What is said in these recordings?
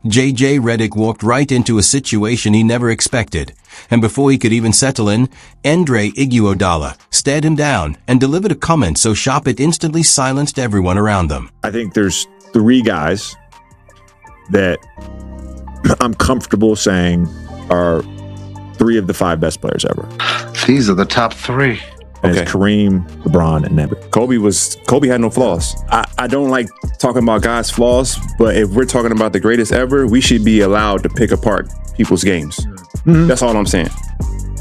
JJ Redick walked right into a situation he never expected, and before he could even settle in, Iguodala stared him down and delivered a comment so sharp it instantly silenced everyone around them. I think there's 3 guys that I'm comfortable saying are 3 of the 5 best players ever. These are the top 3. And it's Kareem, LeBron, and Never. Kobe had no flaws. I don't like talking about guys' flaws, but if we're talking about the greatest ever, we should be allowed to pick apart people's games. That's all I'm saying.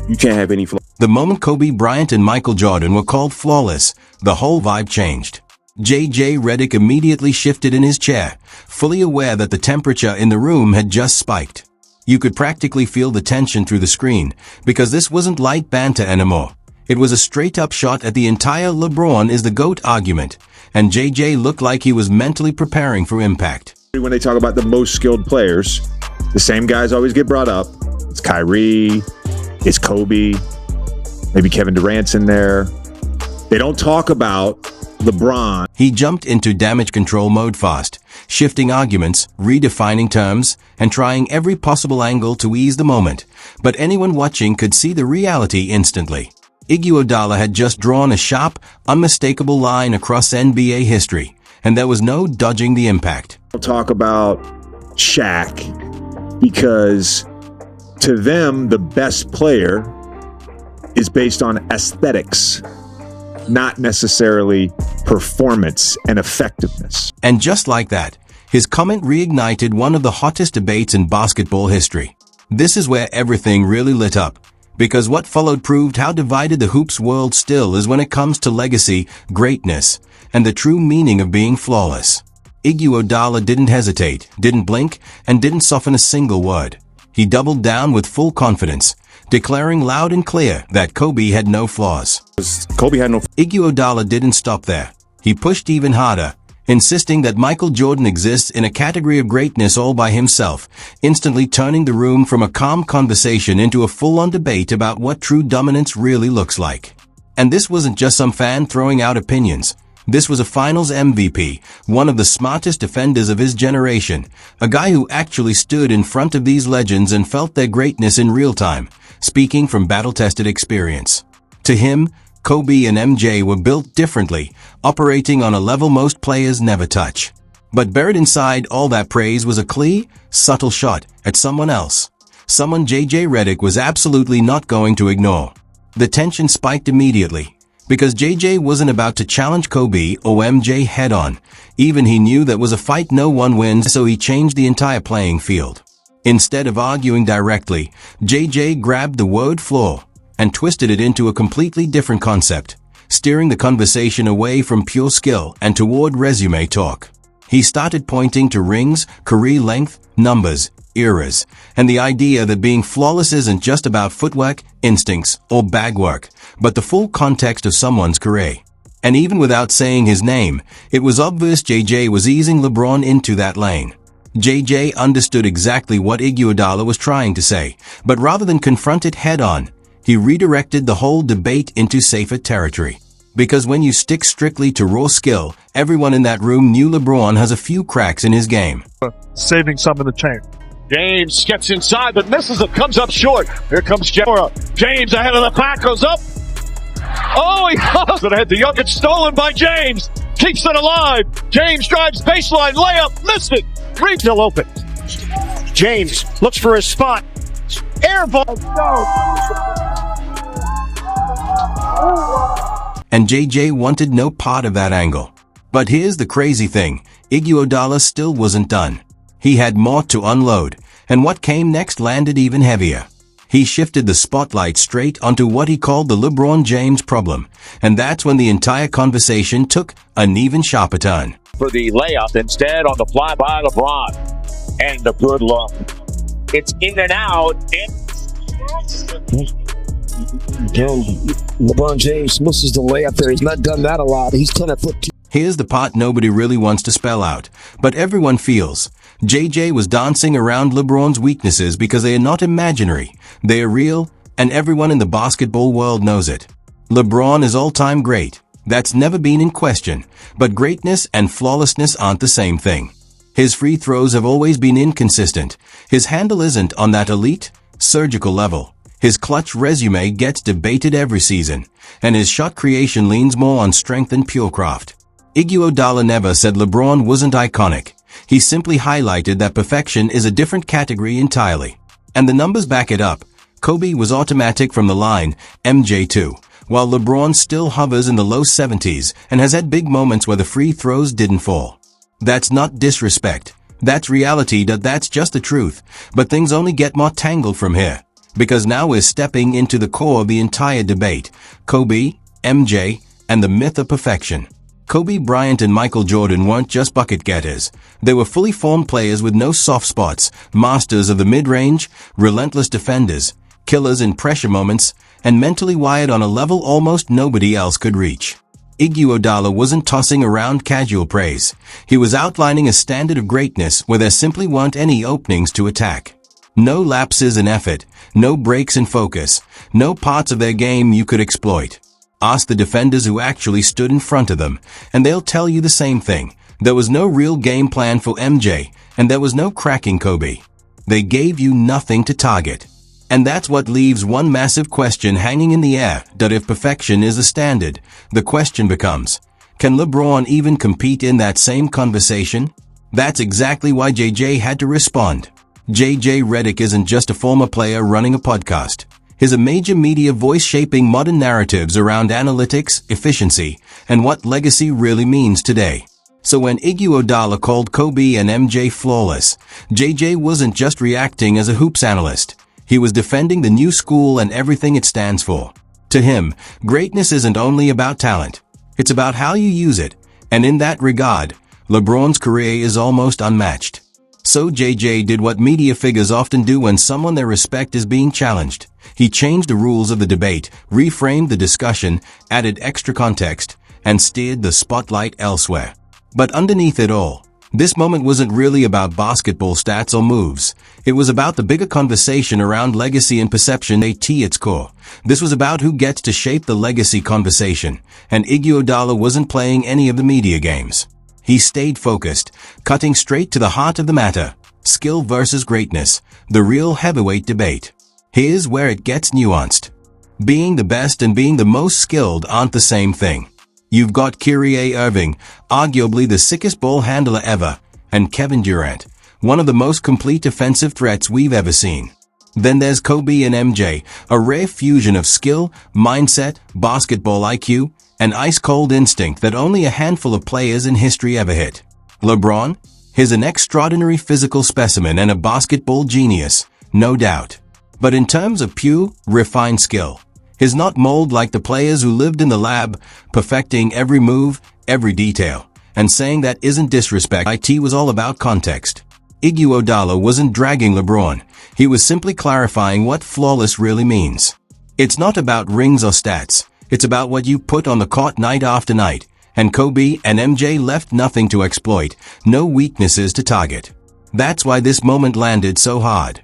You can't have any flaws. The moment Kobe Bryant and Michael Jordan were called flawless, the whole vibe changed. JJ Redick immediately shifted in his chair, fully aware that the temperature in the room had just spiked. You could practically feel the tension through the screen, because this wasn't light banter anymore. It was a straight-up shot at the entire LeBron is the GOAT argument, and JJ looked like he was mentally preparing for impact. When they talk about the most skilled players, the same guys always get brought up. It's Kyrie, it's Kobe, maybe Kevin Durant's in there. They don't talk about LeBron. He jumped into damage control mode fast, shifting arguments, redefining terms, and trying every possible angle to ease the moment. But anyone watching could see the reality instantly. Iguodala had just drawn a sharp, unmistakable line across NBA history, and there was no dodging the impact. We'll talk about Shaq because to them, the best player is based on aesthetics, not necessarily performance and effectiveness. And just like that, his comment reignited one of the hottest debates in basketball history. This is where everything really lit up, because what followed proved how divided the hoops world still is when it comes to legacy, greatness, and the true meaning of being flawless. Iguodala didn't hesitate, didn't blink, and didn't soften a single word. He doubled down with full confidence, declaring loud and clear that Kobe had no flaws. Iguodala didn't stop there. He pushed even harder, insisting that Michael Jordan exists in a category of greatness all by himself, instantly turning the room from a calm conversation into a full-on debate about what true dominance really looks like. And this wasn't just some fan throwing out opinions. This was a finals MVP, one of the smartest defenders of his generation, a guy who actually stood in front of these legends and felt their greatness in real time, speaking from battle-tested experience. To him, Kobe and MJ were built differently, operating on a level most players never touch. But buried inside all that praise was a clear, subtle shot at someone else. Someone JJ Redick was absolutely not going to ignore. The tension spiked immediately, because JJ wasn't about to challenge Kobe or MJ head-on. Even he knew that was a fight no one wins, so he changed the entire playing field. Instead of arguing directly, JJ grabbed the word flaw and twisted it into a completely different concept, steering the conversation away from pure skill and toward resume talk. He started pointing to rings, career length, numbers, eras, and the idea that being flawless isn't just about footwork, instincts, or bag work, but the full context of someone's career. And even without saying his name, it was obvious JJ was easing LeBron into that lane. JJ understood exactly what Iguodala was trying to say, but rather than confront it head-on, he redirected the whole debate into safer territory. Because when you stick strictly to raw skill, everyone in that room knew LeBron has a few cracks in his game. Saving some in the chain. James gets inside, but misses it, comes up short. Here comes James ahead of the pack, goes up. Oh, he lost it ahead to Jokic, stolen by James. Keeps it alive. James drives baseline, layup, missed it. Three still open. James looks for his spot. Air ball. And JJ wanted no part of that angle. But here's the crazy thing, Iguodala still wasn't done. He had more to unload, and what came next landed even heavier. He shifted the spotlight straight onto what he called the LeBron James problem, and that's when the entire conversation took an even sharper turn. For the layup, instead on the fly by LeBron. And a good look. It's in and out. LeBron James misses the layup there. He's not done that a lot. He's 10 at foot. Here's the part nobody really wants to spell out, but everyone feels. JJ was dancing around LeBron's weaknesses because they are not imaginary. They are real, and everyone in the basketball world knows it. LeBron is all-time great. That's never been in question, but greatness and flawlessness aren't the same thing. His free throws have always been inconsistent. His handle isn't on that elite, surgical level. His clutch resume gets debated every season, and his shot creation leans more on strength and pure craft. Iguodala never said LeBron wasn't iconic. He simply highlighted that perfection is a different category entirely. And the numbers back it up. Kobe was automatic from the line, MJ too, while LeBron still hovers in the low 70s and has had big moments where the free throws didn't fall. That's not disrespect. That's reality. That's just the truth. But things only get more tangled from here. Because now we're stepping into the core of the entire debate. Kobe, MJ, and the myth of perfection. Kobe Bryant and Michael Jordan weren't just bucket getters. They were fully formed players with no soft spots, masters of the mid-range, relentless defenders, killers in pressure moments, and mentally wired on a level almost nobody else could reach. Iguodala wasn't tossing around casual praise. He was outlining a standard of greatness where there simply weren't any openings to attack. No lapses in effort, no breaks in focus, no parts of their game you could exploit. Ask the defenders who actually stood in front of them, and they'll tell you the same thing. There was no real game plan for MJ, and there was no cracking Kobe. They gave you nothing to target. And that's what leaves one massive question hanging in the air, that if perfection is the standard, the question becomes, can LeBron even compete in that same conversation? That's exactly why JJ had to respond. JJ Redick isn't just a former player running a podcast. He's a major media voice shaping modern narratives around analytics, efficiency, and what legacy really means today. So when Iguodala called Kobe and MJ flawless, JJ wasn't just reacting as a hoops analyst. He was defending the new school and everything it stands for. To him, greatness isn't only about talent. It's about how you use it. And in that regard, LeBron's career is almost unmatched. So JJ did what media figures often do when someone they respect is being challenged. He changed the rules of the debate, reframed the discussion, added extra context, and steered the spotlight elsewhere. But underneath it all, this moment wasn't really about basketball stats or moves. It was about the bigger conversation around legacy and perception at its core. This was about who gets to shape the legacy conversation, and Iguodala wasn't playing any of the media games. He stayed focused, cutting straight to the heart of the matter. Skill versus greatness, the real heavyweight debate. Here's where it gets nuanced. Being the best and being the most skilled aren't the same thing. You've got Kyrie Irving, arguably the sickest ball handler ever, and Kevin Durant, one of the most complete defensive threats we've ever seen. Then there's Kobe and MJ, a rare fusion of skill, mindset, basketball IQ, and ice-cold instinct that only a handful of players in history ever hit. LeBron? He's an extraordinary physical specimen and a basketball genius, no doubt. But in terms of pure, refined skill, he's not molded like the players who lived in the lab, perfecting every move, every detail. And saying that isn't disrespect. It was all about context. Iguodala wasn't dragging LeBron. He was simply clarifying what flawless really means. It's not about rings or stats. It's about what you put on the court night after night. And Kobe and MJ left nothing to exploit, no weaknesses to target. That's why this moment landed so hard.